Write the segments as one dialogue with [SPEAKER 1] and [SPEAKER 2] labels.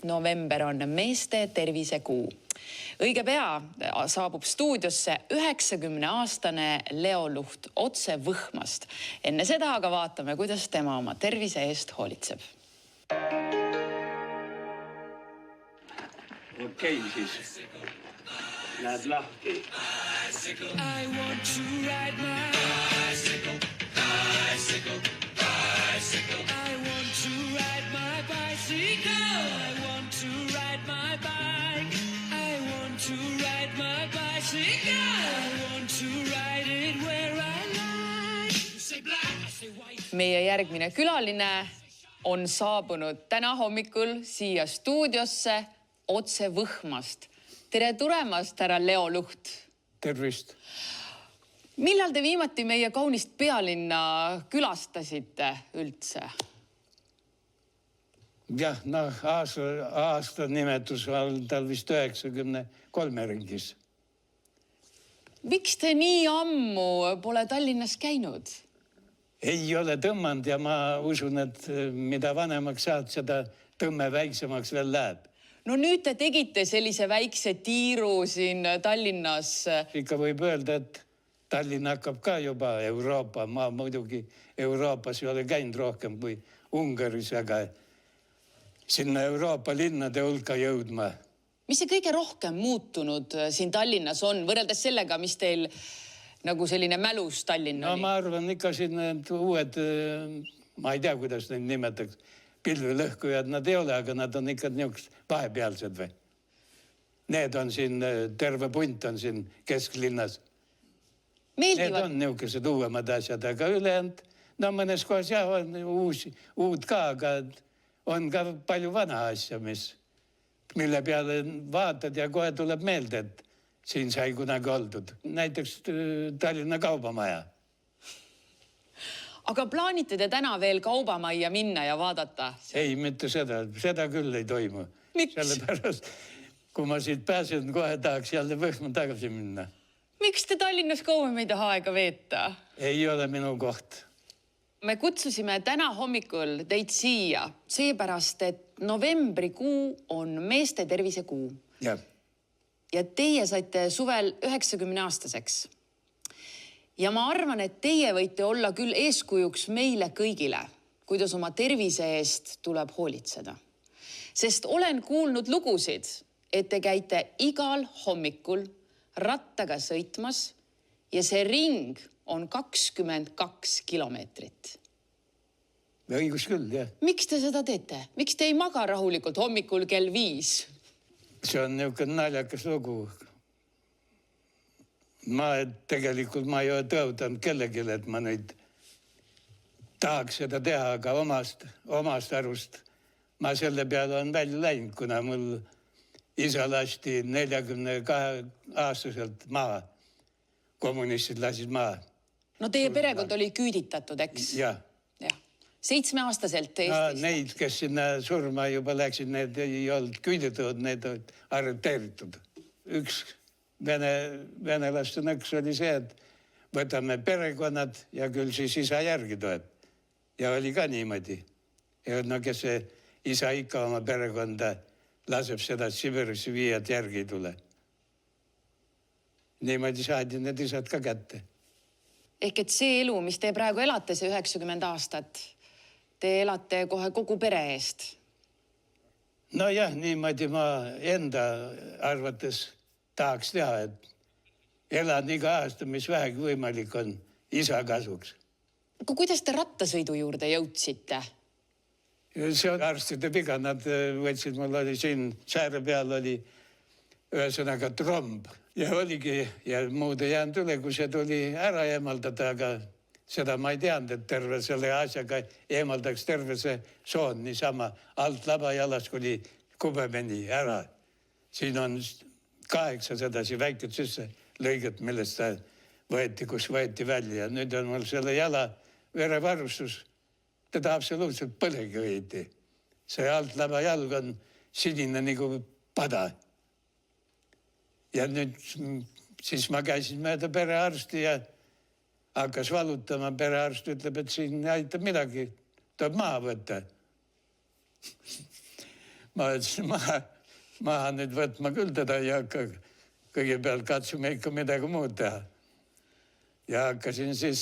[SPEAKER 1] November on meeste tervisekuu. Õige pea saabub stuudiosse 90-aastane Leo Luht otse Võhmast. Enne seda aga vaatame, kuidas tema oma tervise eest hoolitseb.
[SPEAKER 2] Okei, siis näed lahti.
[SPEAKER 3] I want to ride my bicycle, bicycle, bicycle. I want to ride my bicycle. I want to ride my bike. I want to ride my bicycle. I want to ride it where I like. You say black, I say white.
[SPEAKER 1] Meie järgmine külaline on saabunud täna hommikul siia stuudiosse otse Võhmast. Tere tulemast, härra Leo Luht.
[SPEAKER 4] Tervist.
[SPEAKER 1] Millal te viimati meie kaunist pealinna külastasite üldse?
[SPEAKER 4] Jah, aasta nimetus on tal vist 93 ringis.
[SPEAKER 1] Miks te nii ammu pole Tallinnas käinud?
[SPEAKER 4] Ei ole tõmmanud ja ma usun, et mida vanemaks saad, seda tõmme väiksemaks veel läheb.
[SPEAKER 1] No nüüd te tegite sellise väikse tiiru siin Tallinnas.
[SPEAKER 4] Ikka võib öelda, et Tallinn hakkab ka juba Euroopa. Ma muidugi Euroopas ei ole käinud rohkem kui Ungaris, aga sinna Euroopa linnade hulka jõudma.
[SPEAKER 1] Mis see kõige rohkem muutunud siin Tallinnas on, võrreldes sellega, mis teil nagu selline mälus Tallinn oli?
[SPEAKER 4] No ma arvan ikka siin need uued, ma ei tea, kuidas neid nimetaks, pilvelõhkujad nad ei ole, aga nad on ikka niisugused vahepealsed või. Need on siin, terve punt on siin kesklinnas. Need on niisugused uuemad asjad, aga ülejäänud, no mõnes kohas jah, on uud ka, aga on ka palju vana asja, mille peale vaatad ja kohe tuleb meelde, et siin sai kunagi oldud. Näiteks Tallinna kaubamaja.
[SPEAKER 1] Aga plaanite te täna veel kaubamajja minna ja vaadata?
[SPEAKER 4] Ei, mitte seda küll ei toimu.
[SPEAKER 1] Miks?
[SPEAKER 4] Sellepärast, kui ma siit pääsen, kohe tahaks jälle Võhma tagasi minna.
[SPEAKER 1] Miks te Tallinnas kauem ei taha aega veeta?
[SPEAKER 4] Ei ole minu koht.
[SPEAKER 1] Me kutsusime täna hommikul teid siia, seepärast, et novembrikuu on meeste tervisekuu.
[SPEAKER 4] Jah.
[SPEAKER 1] Ja teie saite suvel 90-aastaseks. Ja ma arvan, et teie võite olla küll eeskujuks meile kõigile, kuidas oma tervise eest tuleb hoolitseda. Sest olen kuulnud lugusid, et te käite igal hommikul rattaga sõitmas ja see ring on 22 kilomeetrit.
[SPEAKER 4] Õigus küll, jah.
[SPEAKER 1] Miks te seda teete? Miks te ei maga rahulikult hommikul kell 5?
[SPEAKER 4] See on niisugune naljakas lugu. Tegelikult ma ei ole tõotanud kellelegi, et ma nüüd tahaks seda teha, aga omast arust ma selle peale on välja läinud, kuna mul isa lasti 42-aastaselt maha. Kommunistid lasid maha.
[SPEAKER 1] No teie perekond oli küüditatud, eks?
[SPEAKER 4] Jah.
[SPEAKER 1] 7-aastaselt Eestist.
[SPEAKER 4] Neid, kes sinna surma juba läksid, need ei olnud küüditatud, need olid arreteeritud. Üks venelaste nõks oli see, et võtame perekonnad ja küll siis isa järgi tuleb. Ja oli ka niimoodi. Ja no kes see isa ikka oma perekonda laseb seda Sibirisse viia, et järgi ei tule. Niimoodi saadi need isad ka kätte.
[SPEAKER 1] Ehk et see elu, mis te praegu elate, see 90 aastat, te elate kohe kogu pere eest?
[SPEAKER 4] No jah, niimoodi ma enda arvates tahaks teha, et elan iga aasta, mis vähegi võimalik on isa kasuks.
[SPEAKER 1] Aga kuidas te rattasõidu juurde jõudsite?
[SPEAKER 4] See on arstide viga, nad võtsid, mul oli siin sääre peal oli ühesõnaga tromb ja oligi ja muud ei jäänud üle, kui see tuli ära eemaldada, aga seda ma ei teadnud, et terve selle asjaga eemaldaks terve see soon niisama alt labajalas kuni kubemeni ära. Siin on 8 sedasi väiked sisse lõiget, millest ta võeti, kus võeti välja. Nüüd on mul selle jala verevarustus. Teda absoluutselt põlegi õiti. See alt labajalg on sinine nagu pada. Ja nüüd siis ma käisin mööda perearsti ja hakkas valutama. Perearst ütleb, et siin ei aita midagi. Tuleb maha võtta. ma ütlesin, maha nüüd võtma küll teda ei hakka. Kõigepealt katsume ikka midagi muud teha. Ja hakkasin siis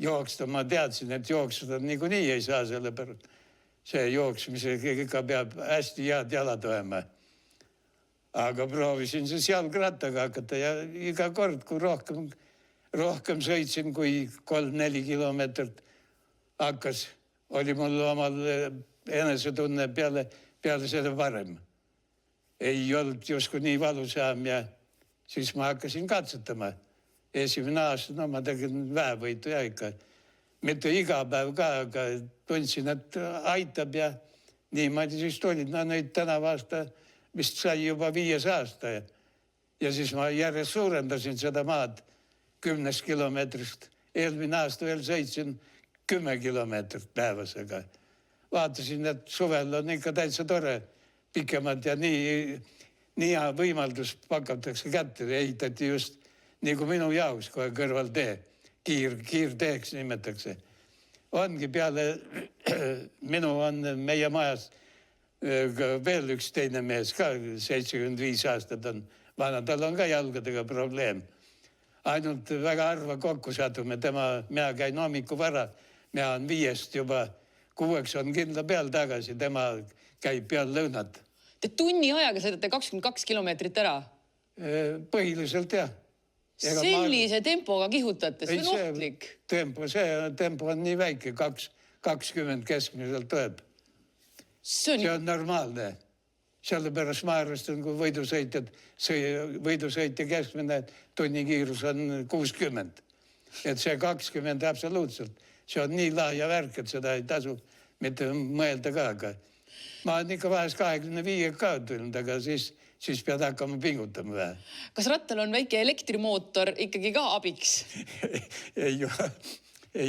[SPEAKER 4] jooksta. Ma teadsin, et jooksuda niikuinii ei saa, sellepärast see jooksmisega ikka peab hästi head jalad olema. Aga proovisin siis jalgrattaga hakata ja iga kord, kui rohkem sõitsin kui 3-4 kilomeetrit hakkas, oli mul omal enesetunne peale selle varem. Ei olnud justkui nii valusam ja siis ma hakkasin katsetama. Esimene aasta, no ma tegin väevõitu ja ikka. Mitte iga päev ka, aga tundsin, et aitab ja niimoodi siis tulid. No nüüd tänav aasta vist sai juba 5. aasta ja siis ma järjest suurendasin seda maad 10 kilomeetrist. Eelmine aasta veel sõitsin 10 kilomeetrit päevasega. Vaatasin, et suvel on ikka täitsa tore pikemad ja nii hea võimaldus pakatakse kätte. Ehitati just nagu minu jaoks kohe kõrval tee. Kiirteeks nimetakse. Ongi peale minu on meie majas veel üks teine mees ka, 75 aastat on vana. Tal on ka jalgadega probleem. Ainult väga harva kokku satume. Mina käin hommiku vara. Mina on 5 juba 6 on kindla peal tagasi. Tema käib peal lõunat.
[SPEAKER 1] Te tunni ajaga sõidate 22 kilomeetrit ära?
[SPEAKER 4] Põhiliselt jah.
[SPEAKER 1] Sellise tempoga kihutate, see on ohtlik.
[SPEAKER 4] Tempo on nii väike, 20 keskmiselt tuleb. See on normaalne. Sellepärast ma arvestan, kui võidusõitja keskmine tunnikiirus on 60. Et see 20 absoluutselt. See on nii laaja värk, et seda ei tasu mitte mõelda ka. Aga ma olen ikka vahest 25 ka tulnud, aga siis pead hakkama pingutama vähe.
[SPEAKER 1] Kas rattal on väike elektrimootor ikkagi ka abiks?
[SPEAKER 4] Ei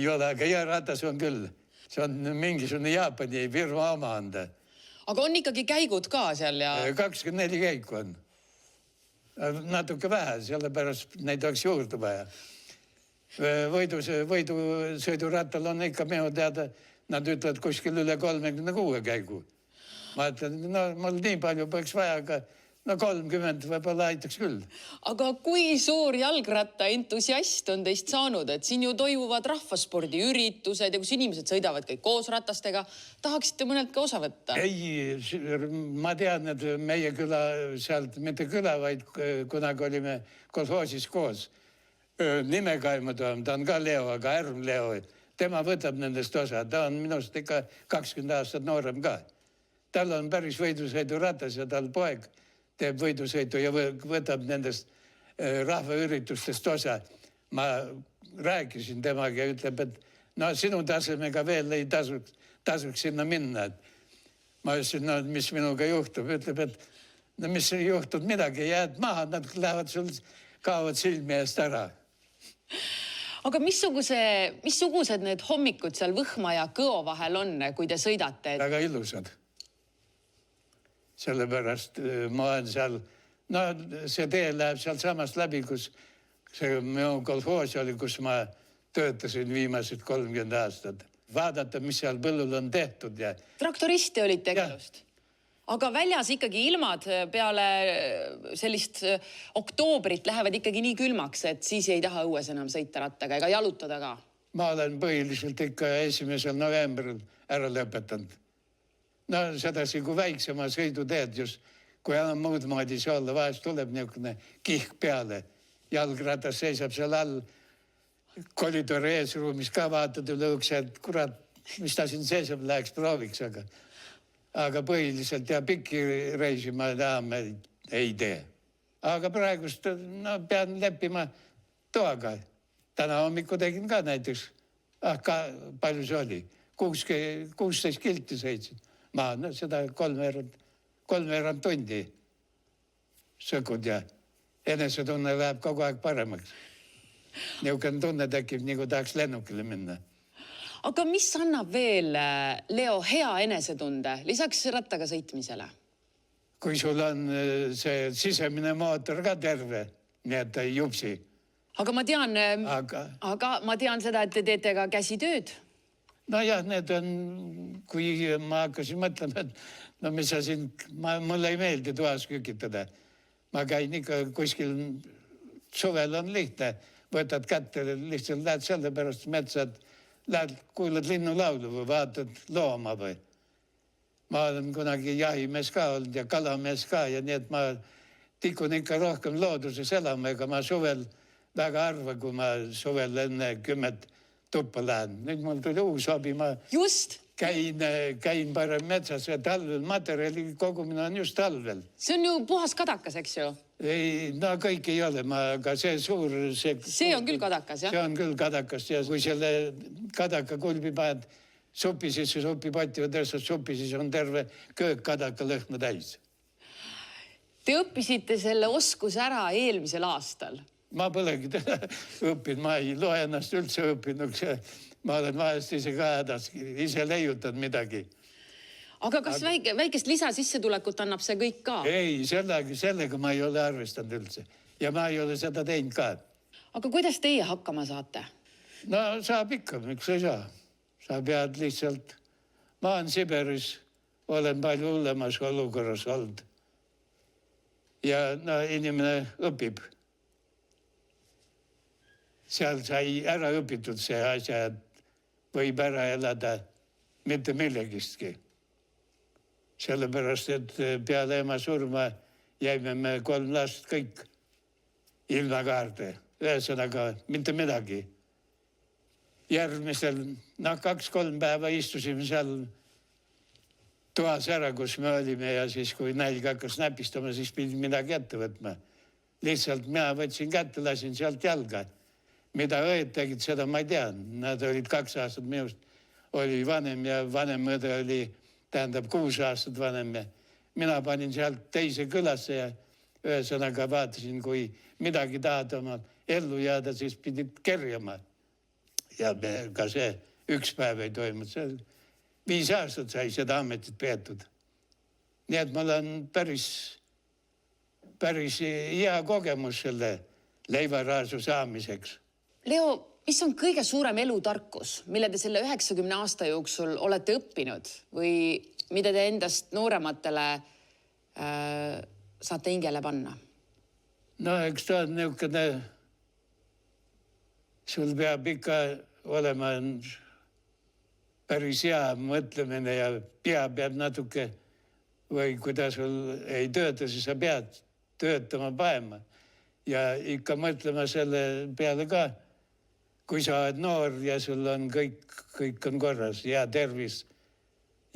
[SPEAKER 4] ole, aga ja ratas on küll. See on mingisugune Jaapani firma oma anda.
[SPEAKER 1] Aga on ikkagi käigud ka seal ja...
[SPEAKER 4] 24 käiku on. Natuke vähe, sellepärast neid oleks juurde vaja. Võidusõidurattal on ikka minu teada, nad ütlevad kuskil üle 36 käigu. Ma ütlen, no mul nii palju peaks vaja, aga 30 võib-olla aitaks küll.
[SPEAKER 1] Aga kui suur jalgratta entusiast on teist saanud, et siin ju toimuvad rahvaspordiüritused ja kus inimesed sõidavad kõik koos ratastega, tahaksite mõnelt ka osa võtta?
[SPEAKER 4] Ei, ma tean, et meie küla sealt, mitte küla, vaid kunagi olime kolhoosis koos. Nimekaima ta on ka Leo, aga Ärm Leo. Tema võtab nendest osa, ta on minust ikka 20 aastat noorem ka. Tal on päris võidusõiduratas ja tal poeg teeb võidusõitu ja võtab nendest rahvaüritustest osa. Ma rääkisin temaga ja ütleb, et no sinu tasemega veel ei tasuks sinna minna. Ma ütlesin, no mis minuga juhtub, ütleb, et no mis juhtub midagi, jääd maha, nad lähevad sul, kaovad silmi eest ära.
[SPEAKER 1] Aga missugused need hommikud seal Võhma ja Kõo vahel on, kui te sõidate?
[SPEAKER 4] Väga ilusad. Sellepärast ma olen seal, no see tee läheb seal samast läbi, kus see minu kolhoos oli, kus ma töötasin viimased 30 aastat. Vaadata, mis seal põllul on tehtud. Ja...
[SPEAKER 1] Traktoristi olid tegelust. Aga väljas ikkagi ilmad peale sellist oktoobrit lähevad ikkagi nii külmaks, et siis ei taha õues enam sõita rattaga ega jalutada ka. Ma olen põhiliselt ikka 1. novembril ära lõpetanud. No sedasi, kui väiksema sõidu teed just, kui enam muud moodi see olla, vahest tuleb niisugune kihk peale. Jalgratas seisab seal all, koridori eesruumis ka vaatad üle ukse, et kurat, mis ta siin seisab, läheks prooviks, aga põhiliselt ja pikki reisi ma ei tee. Aga praegust pean leppima toaga. Täna hommiku tegin ka näiteks, palju see oli, 16 kilti sõitsin. Ma seda kolmveerand tundi sõkud ja enesetunne läheb kogu aeg paremaks. Niisugune tunne tekib, nagu tahaks lennukile minna. Aga mis annab veel, Leo, hea enesetunde, lisaks rattaga sõitmisele? Kui sul on see sisemine mootor ka terve, nii et ta ei jupsi. Aga ma tean seda, et te teete ka käsitööd. No jah, need on, kui ma hakkasin mõtlema, et
[SPEAKER 4] no mis sa siin, mulle ei meeldi toas kükitada. Ma käin ikka kuskil, suvel on lihtne, võtad kätte, lihtsalt lähed sellepärast metsad, lähed, kuulad linnulaulu või vaatad looma või. Ma olen kunagi jahimees ka olnud ja kalamees ka ja nii, et ma tikun ikka rohkem looduses elama, ega ma suvel väga harva, kui ma suvel enne 10 tuppa lähen. Nüüd mul tuli uus hobi, ma
[SPEAKER 1] Just!
[SPEAKER 4] käin parem metsas ja talvel materjali kogumine on just talvel.
[SPEAKER 1] See on ju puhas kadakas, eks ju?
[SPEAKER 4] Ei, no kõik ei ole, aga see suur...
[SPEAKER 1] See on küll kadakas, jah?
[SPEAKER 4] See on küll kadakas ja kui selle kadaka kulbi paned supi sisse, supipotti või tõstad supi, siis on terve köök kadaka lõhna täis.
[SPEAKER 1] Te õppisite selle oskuse ära eelmisel aastal.
[SPEAKER 4] Ma polegi õppinud, ma ei loe ennast üldse õppinud. Ma olen vahest ise ka hädas, ise leiutad midagi.
[SPEAKER 1] Aga kas väikest lisasissetulekut annab see kõik ka?
[SPEAKER 4] Ei, sellega ma ei ole arvestanud üldse. Ja ma ei ole seda teinud ka.
[SPEAKER 1] Aga kuidas teie hakkama saate?
[SPEAKER 4] No saab ikka, miks ei saa. Sa pead lihtsalt... Ma olen Siberis, olen palju hullemas olukorras olnud. Ja no inimene õpib. Seal sai ära õpitud see asja, et võib ära elada mitte millegistki. Sellepärast, et peale ema surma jäime me 3 last kõik ilma kaarde. Ühesõnaga, mitte midagi. Järgmisel, 2-3 päeva istusime seal toas ära, kus me olime ja siis, kui nälg hakkas näpistama, siis pidi midagi ette võtma. Lihtsalt mina võtsin kätte, lasin sealt jalga. Mida õed tegid, seda ma ei tea. Nad olid 2 aastat minust. Oli vanem ja vanem õde oli, tähendab 6 aastat vanem. Ja mina panin sealt teise külasse ja ühesõnaga vaatasin, kui midagi tahad oma ellu jääda, siis pidid kerjama. Ja ka see 1 päev ei toimunud. 5 aastat sai seda ametit peetud. Nii et mul on päris hea kogemus selle leivaraasu saamiseks.
[SPEAKER 1] Leo, mis on kõige suurem elutarkus, mille te selle 90 aasta jooksul olete õppinud või mida te endast noorematele saate hingele panna?
[SPEAKER 4] No eks ta on niisugune, sul peab ikka olema päris hea mõtlemine ja pea peab natuke või kui ta sul ei tööta, siis sa pead töötama paema ja ikka mõtlema selle peale ka. Kui sa oled noor ja sul on kõik on korras, hea tervis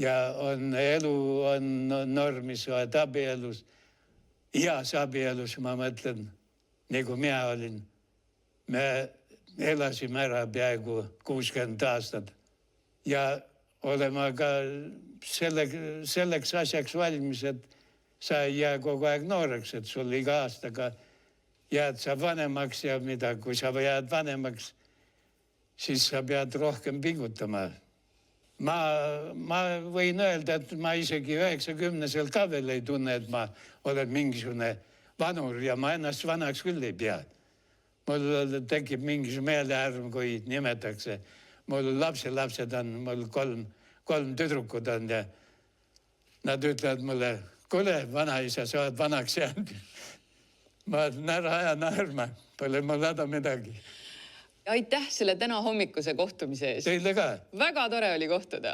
[SPEAKER 4] ja elu on normis, sa oled abielus, heas abielus, ma mõtlen, nagu mina olin. Me elasime ära peaaegu 60 aastat ja olema ka selleks asjaks valmis, et sa ei jää kogu aeg nooreks, et sul iga aastaga jääd sa vanemaks ja mida, kui sa jääd vanemaks, siis sa pead rohkem pingutama. Ma võin öelda, et ma isegi 90-sel ka veel ei tunne, et ma olen mingisugune vanur ja ma ennast vanaks küll ei pea. Mul tekib mingisugune meeleärm, kui nimetakse. Mul lapsed on, mul 3 tüdrukud on ja nad ütlevad mulle, kuule, vanaisa, sa oled vanaks jäänud. Ma olen ära aja naerma, pole mul häda midagi.
[SPEAKER 1] Aitäh selle täna hommikuse kohtumise eest.
[SPEAKER 4] Teile ka.
[SPEAKER 1] Väga tore oli kohtuda.